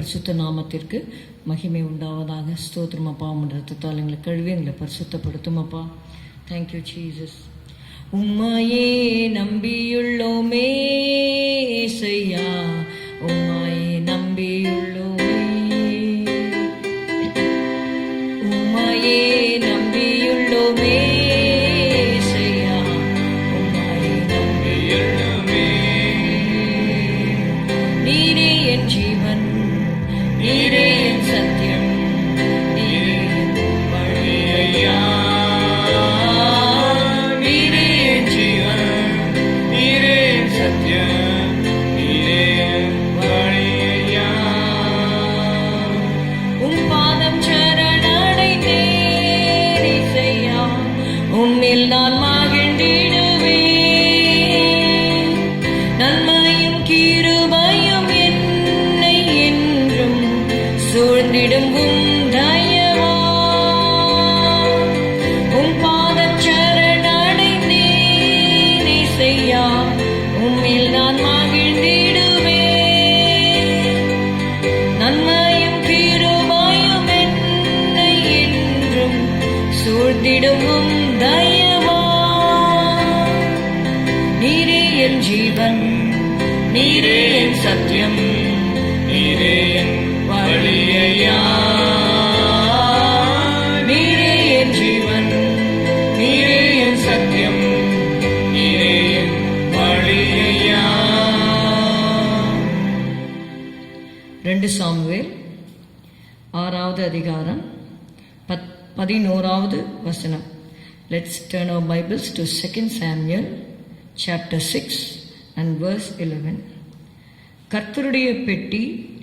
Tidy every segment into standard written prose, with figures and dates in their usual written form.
பரிசுத்த நாமத்திற்கு மகிமை உண்டாவதாக. ஸ்தோத்திரம் அப்பா. உம்முடைய ரத்தத்தால் எங்களை கழுவி எங்களை பரிசுத்தப்படுத்தும் அப்பா. Thank you Jesus. உம்மையே நம்பியுள்ளோமே ஏசையா, உம்மையே நம்பியுள்ளோமே, உம்மையே நம்பியுள்ளோமே ஏசையா, உம்மையே நம்பியுள்ளோமே. நீரே என் ஜீவன், நீரே என் சத்தியம், நீரே என் வழியையா. நீரே என் ஜீவன், நீரே என் சத்தியம், நீரே என் வழியையா. உம் பாதம் சரணடைந்தேன் இசையா, உம்மில் நான் மகிழ்ந்திடுவேன். நன்மையும் கிருபையும் என்னை என்றும் சூழ்ந்திடும் உம் தயவா. உம் பாதம் சரணடைந்தேன் இசையா, உம்மில் நான் மகிழ்ந்திடுவேன். நன்மையும் கிருபையும் என்னை என்றும் சூழ்ந்திடும் உம் தயவா. நீரே என் ஜீவன், நீரே என் சத்தியம், நீரே என் வழியையா. நீரே என் ஜீவன், நீரே என் சத்தியம், நீரே என் வழியையா. 2 சாமுவேல் 6வது அதிகாரம் 11வது வசனம். Let's turn our Bibles to 2 Samuel chapter 6 and verse 11. கர்த்தருடைய பெட்டி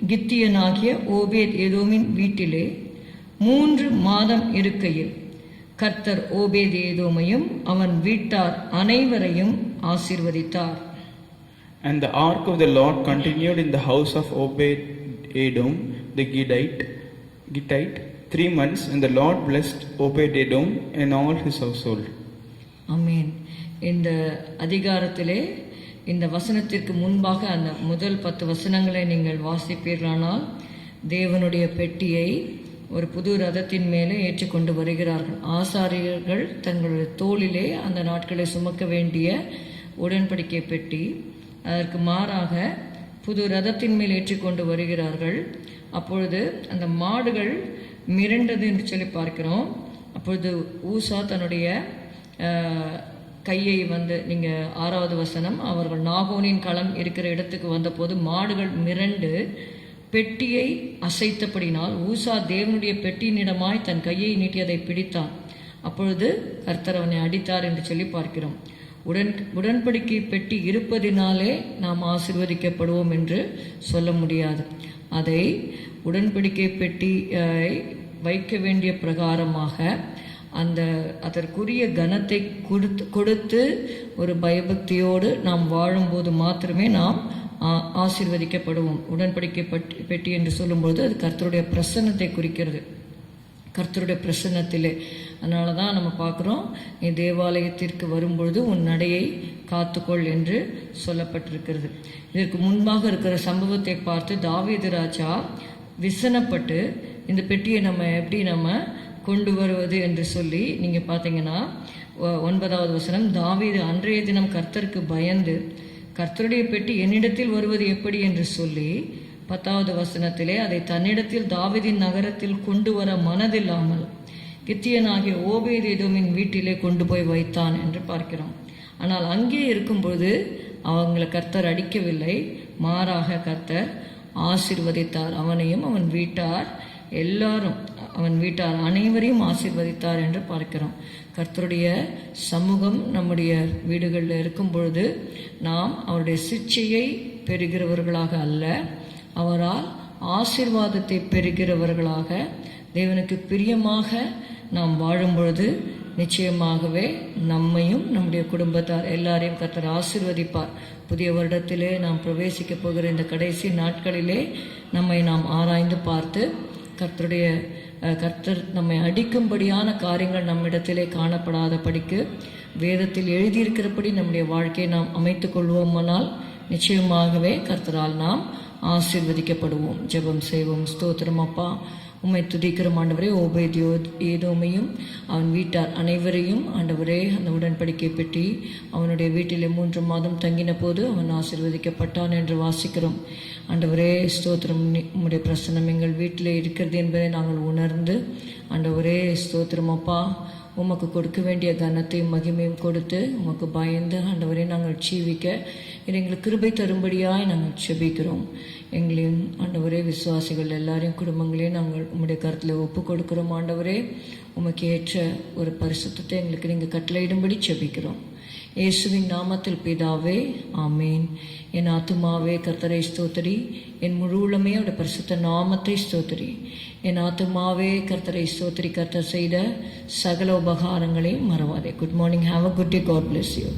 கித்தியனாகிய ஓபேத் ஏதோமின் வீட்டிலே 3 மாதம் இருக்கையில் கர்த்தர் ஓபேத் ஏதோமையும் அவன் வீட்டார் அனைவரையும் ஆசீர்வதித்தார். And the ark of the Lord continued in the house of Obed-Edom the Gittite 3 months, and the Lord blessed Obed-Edom and all his household. ஆமென். இந்த அதிகாரத்திலே இந்த வசனத்திற்கு முன்பாக அந்த முதல் 10 வசனங்களை நீங்கள் வாசிப்பீர்களானால், தேவனுடைய பெட்டியை ஒரு புது ரதத்தின் மேலே ஏற்றுக்கொண்டு வருகிறார்கள். ஆசாரியர்கள் தங்களுடைய தோளிலே அந்த நாட்களை சுமக்க வேண்டிய உடன்படிக்கை பெட்டி. அதற்கு மாறாக புது ரதத்தின் மேல் ஏற்றிக்கொண்டு வருகிறார்கள். அப்பொழுது அந்த மாடுகள் மிரண்டது என்று சொல்லி பார்க்கிறோம். அப்பொழுது ஊசா தன்னுடைய கையை நீங்கள் 6வது வசனம், அவர்கள் நாகோனின் களம் இருக்கிற இடத்துக்கு வந்தபோது மாடுகள் மிரண்டு பெட்டியை அசைத்தபடினால் ஊசா தேவனுடைய பெட்டியினிடமாய் தன் கையை நீட்டி அதை பிடித்தான். அப்பொழுது கர்த்தர் அவனை அடித்தார் என்று சொல்லி பார்க்கிறோம். உடன்படிக்கை பெட்டி இருப்பதினாலே நாம் ஆசீர்வதிக்கப்படுவோம் என்று சொல்ல முடியாது. அதை உடன்படிக்கை பெட்டியை வைக்க வேண்டிய பிரகாரமாக அதற்குரிய கனத்தை கொடுத்து ஒரு பயபக்தியோடு நாம் வாழும்போது மாத்திரமே நாம் ஆசீர்வதிக்கப்படுவோம். உடன்படிக்கை பெட்டி என்று சொல்லும்போது அது கர்த்தருடைய பிரசன்னத்தை குறிக்கிறது. கர்த்தருடைய பிரசன்னத்திலே. அதனால தான் நம்ம பார்க்குறோம், நீ தேவாலயத்திற்கு வரும்பொழுது உன் நடையை காத்துக்கொள் என்று சொல்லப்பட்டிருக்கிறது. இதற்கு முன்பாக இருக்கிற சம்பவத்தை பார்த்து தாவீது ராஜா விசனப்பட்டு இந்த பெட்டியை எப்படி கொண்டு வருவது என்று சொல்லி நீங்கள் பார்த்தீங்கன்னா 9வது வசனம், தாவீது அன்றைய தினம் கர்த்தருக்கு பயந்து கர்த்தருடைய பெட்டி என்னிடத்தில் வருவது எப்படி என்று சொல்லி 10வது வசனத்திலே அதை தன்னிடத்தில் தாவீதின் நகரத்தில் கொண்டு வர மனதில்லாமல் கித்தியனாகிய ஓபேத் ஏதோமின் வீட்டிலே கொண்டு போய் வைத்தான் என்று பார்க்கிறோம். ஆனால் அங்கே இருக்கும்பொழுது அவங்களை கர்த்தர் அடிக்கவில்லை, மாறாக கர்த்தர் ஆசீர்வதித்தார். அவனையும் அவன் வீட்டார் எல்லாரும், அவன் வீட்டார் அனைவரையும் ஆசீர்வதித்தார் என்று பார்க்கிறோம். கர்த்தருடைய சமூகம் நம்முடைய வீடுகளில் இருக்கும் பொழுது நாம் அவருடைய சிட்சையை பெறுகிறவர்களாக அல்ல, அவரால் ஆசீர்வாதத்தை பெறுகிறவர்களாக தேவனுக்கு பிரியமாக நாம் வாழும் பொழுது நிச்சயமாகவே நம்மையும் நம்முடைய குடும்பத்தார் எல்லாரையும் கர்த்தர் ஆசீர்வதிப்பார். புதிய வருடத்திலே நாம் பிரவேசிக்க போகிற இந்த கடைசி நாட்களிலே நம்மை நாம் ஆராய்ந்து பார்த்து கர்த்தர் நம்மை அடிக்கும்படியான காரியங்கள் நம்மிடத்திலே காணப்படாதபடிக்கு வேதத்தில் எழுதியிருக்கிறபடி நம்முடைய வாழ்க்கையை நாம் அமைத்து கொள்வோமானால் நிச்சயமாகவே கர்த்தரால் நாம் ஆசீர்வதிக்கப்படுவோம். ஜெபம் செய்வோம். ஸ்தோத்திரம் அப்பா, உம்மை துதிக்கிறோம் ஆண்டவரே. ஓபேத்யோ ஏதோமையும் அவன் வீட்டார் அனைவரையும் ஆண்டவரே அந்த உடன்படிக்கை பெட்டி அவனுடைய வீட்டிலே 3 மாதம் தங்கின போது அவன் ஆசீர்வதிக்கப்பட்டான் என்று வாசிக்கிறோம். ஆண்டவரே ஸ்தோத்திரம், உம்முடைய பிரசன்னம் எங்கள் வீட்டிலே இருக்கிறது என்பதை நாங்கள் உணர்ந்து ஆண்டவரே ஸ்தோத்திரம் அப்பா, உமக்கு கொடுக்க வேண்டிய கனத்தையும் மகிமையும் கொடுத்து உமக்கு பயந்து ஆண்டவரே நாங்கள் ஜீவிக்க எங்களுக்கு கிருபை தரும்படியாய் நாங்கள் செபிக்கிறோம். எங்களையும் ஆண்டவரே விசுவாசிகள் எல்லாரையும் குடும்பங்களையும் நாங்கள் உம்முடைய கருத்தில் ஒப்பு கொடுக்கிறோம். ஆண்டவரே உமக்கு ஏற்ற ஒரு பரிசுத்தத்தை எங்களுக்கு நீங்கள் கட்டளையிடும்படி செபிக்கிறோம். இயேசுவின் நாமத்தில் பிதாவே, ஆமேன். என் ஆத்துமாவே கர்த்தரை ஸ்தோத்திரி, என் முழு உள்ளமே அவருடைய பரிசுத்த நாமத்தை ஸ்தோத்திரி. என் ஆத்துமாவே கர்த்தரை ஸ்தோத்திரி, கர்த்தர் செய்த சகல உபகாரங்களையும் மறவாதே. Good morning. Have a good day. God bless you.